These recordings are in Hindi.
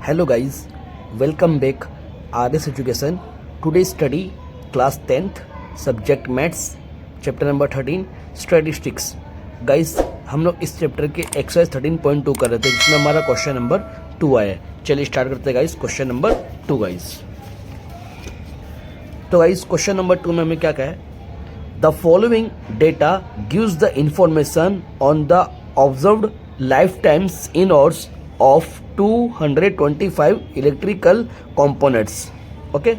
Hello guys, welcome back RS Education. Today study class 10th subject maths chapter number 13 statistics. Guys हम लोग इस चैप्टर के एक्सरसाइज 13.2 कर रहे थे जिसमें हमारा क्वेश्चन नंबर 2 आया है. चलिए स्टार्ट करते हैं गाइस क्वेश्चन नंबर 2 गाइस. तो गाइस क्वेश्चन नंबर 2 में हमें क्या कहा है? The following data gives the information on the observed life times in hours of 225 electrical components. Okay,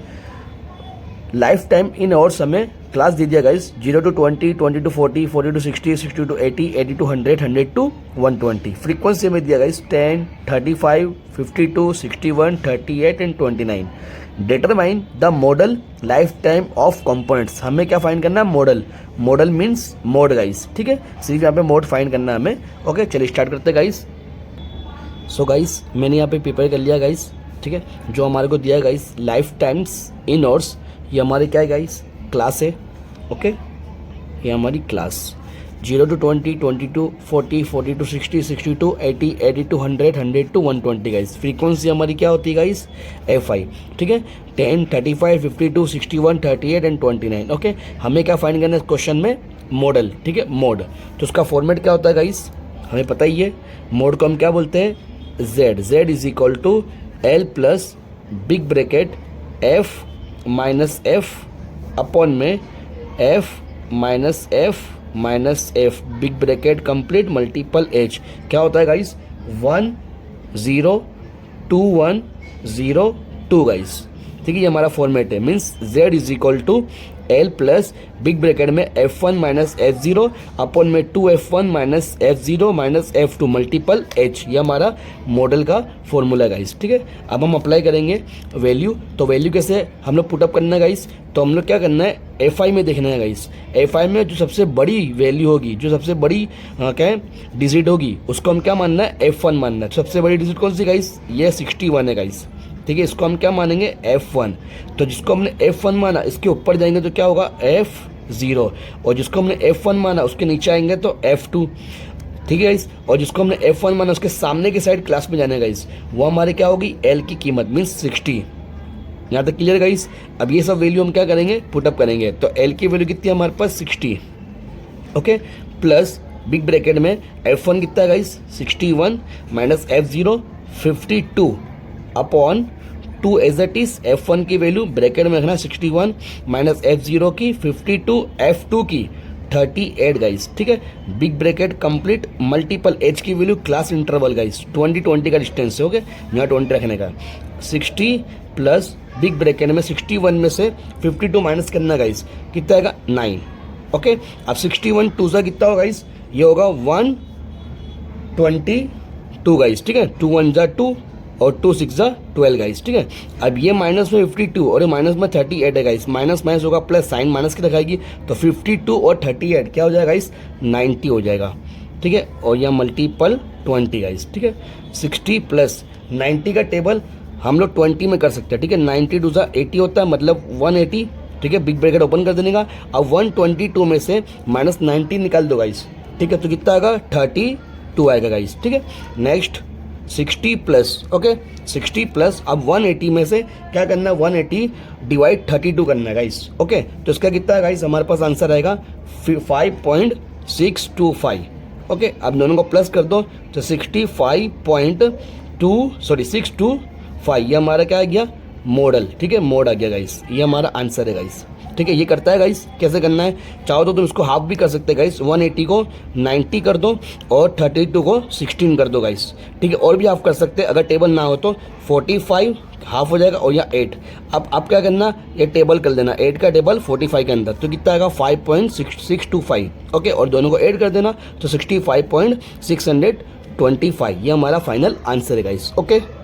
life time in hours हमें क्लास दे दिया guys 0 to 20, 20 to 40, 40 to 60, 60 to 80, 80 to 100, 100 to 120. Frequency हमें दिया guys 10, 35, 52, 61, 38 and 29. Determine the model life time of components. हमें क्या फाइंड करना है? Model means mode guys. ठीक है, सिर्फ यहाँ पे मोड फाइंड करना है हमें. ओके चलिए स्टार्ट करते हैं गाइस. सो गाइस मैंने यहाँ पे प्रिपेयर कर लिया गाइस. ठीक है, जो हमारे को दिया है guys life times in hours, ये हमारी क्या है गाइस? क्लास है. ओके, ये हमारी class 0 to 20, 20 to 40, 40 to 60, 60 to 80, 80 to 100, 100 to 120 guys. Frequency हमारी क्या होती है गाइस? FI. ठीक है, 10, 35, 52, 61, 38 एंड 29. ओके, हमें क्या फाइंड करना है क्वेश्चन में? मॉडल. ठीक है, मोड. तो उसका फॉर्मेट क्या होता है गाइस? हमें पता ही है. मोड को हम क्या बोलते हैं? Z is equal to L plus big bracket F minus F upon में F minus F big bracket complete multiple H. क्या होता है गाइस? 1 0 2 1 0 2 गाइस. ठीक है, ये हमारा फॉर्मेट है. Means Z is equal to L plus big bracket में F1 माइनस F0 अपॉन में 2F1 minus F0 minus F2 multiple H. ये हमारा मॉडल का फॉर्मूला गाइस. ठीक है, अब हम अप्लाई करेंगे वैल्यू. तो वैल्यू कैसे हम लोग पुटअप करना है गाइस? तो हम लोग क्या करना है? FI में देखना है गाइस. FI में जो सबसे बड़ी वैल्यू होगी, जो सबसे बड़ी क्या है डिजिट होगी, उसको हम क्या मानना है? F1 मानना है. सबसे बड़ी डिजिट कौन सी गाइस? ये 61 है गाइस. ठीक है, इसको हम क्या मानेंगे? F1. तो जिसको हमने F1 माना इसके ऊपर जाएंगे तो क्या होगा? F0. और जिसको हमने F1 माना उसके नीचे आएंगे तो F2. ठीक है गाइस, और जिसको हमने F1 माना उसके सामने की साइड क्लास में जाने गाइस, वो हमारे क्या होगी? L की कीमत मीन्स 60. यहाँ तक क्लियर गाइस? अब ये सब वैल्यू हम क्या करेंगे? पुटअप करेंगे. तो L की वैल्यू कितनी है हमारे पास? 60. ओके, प्लस बिग ब्रैकेट में F1 कितना है guys? 61 minus F0 52 upon 2 as it is. F1 की वैल्यू ब्रैकेट में रखना 61 माइनस F0 की 52 F2 की 38 गाइस. ठीक है, big bracket complete multiple H की वैल्यू क्लास इंटरवल गाइस 20 का डिस्टेंस है. ओके, यहाँ 20 रखने का 60 प्लस बिग ब्रैकेट में 61 में से 52 माइनस करना गाइस, कितना आएगा? 9. ओके, अब 61 2 सा कितना होगा गाइस? ये होगा 122 गाइस. ठीक है, 2 1 जा 2 और 2 6 जा 12 गाइस. ठीक है, अब ये माइनस में 52 और ये माइनस में 38 है गाइस. माइनस माइनस होगा प्लस, साइन माइनस की रखाएगी तो 52 और 38 क्या हो जाएगा गाइस? 90 हो जाएगा. ठीक है, और यह मल्टीपल 20 गाइस. ठीक है, 60 प्लस 90 का टेबल हम लोग 20 में कर सकते हैं. ठीक है, 90 2 जा 80 होता है, मतलब 180. ठीक है, बिग ब्रैकेट ओपन कर देने का. अब 122 में से माइनस 90 निकाल दो गाइस. ठीक है, तो कितना आएगा? 32 आएगा गाइस. ठीक है, नेक्स्ट 60 प्लस. ओके, 60 प्लस अब 180 में से क्या करना है? 180 डिवाइड 32 करना है गाइस. ओके, तो इसका कितना है गाइस? हमारे पास आंसर आएगा 5.625. ओके, अब दोनों को प्लस कर दो तो 625, ये हमारा क्या आ गया? मॉडल. ठीक है, मोड आ गया गाइस. ये हमारा आंसर है गाइस. ठीक है, ये करता है गाइस. कैसे करना है? चाहो तो तुम इसको हाफ भी कर सकते हैं गाइस. 180 को 90 कर दो और 32 को 16 कर दो गाइस. ठीक है, और भी हाफ कर सकते हैं. अगर टेबल ना हो तो 45 हाफ हो जाएगा और या 8. अब आप क्या करना? ये टेबल कर देना 8 का टेबल 45 के अंदर, तो कितना आएगा? 5.625. ओके, और दोनों को ऐड कर देना तो 65.625. ये हमारा फाइनल आंसर है गाइस. ओके.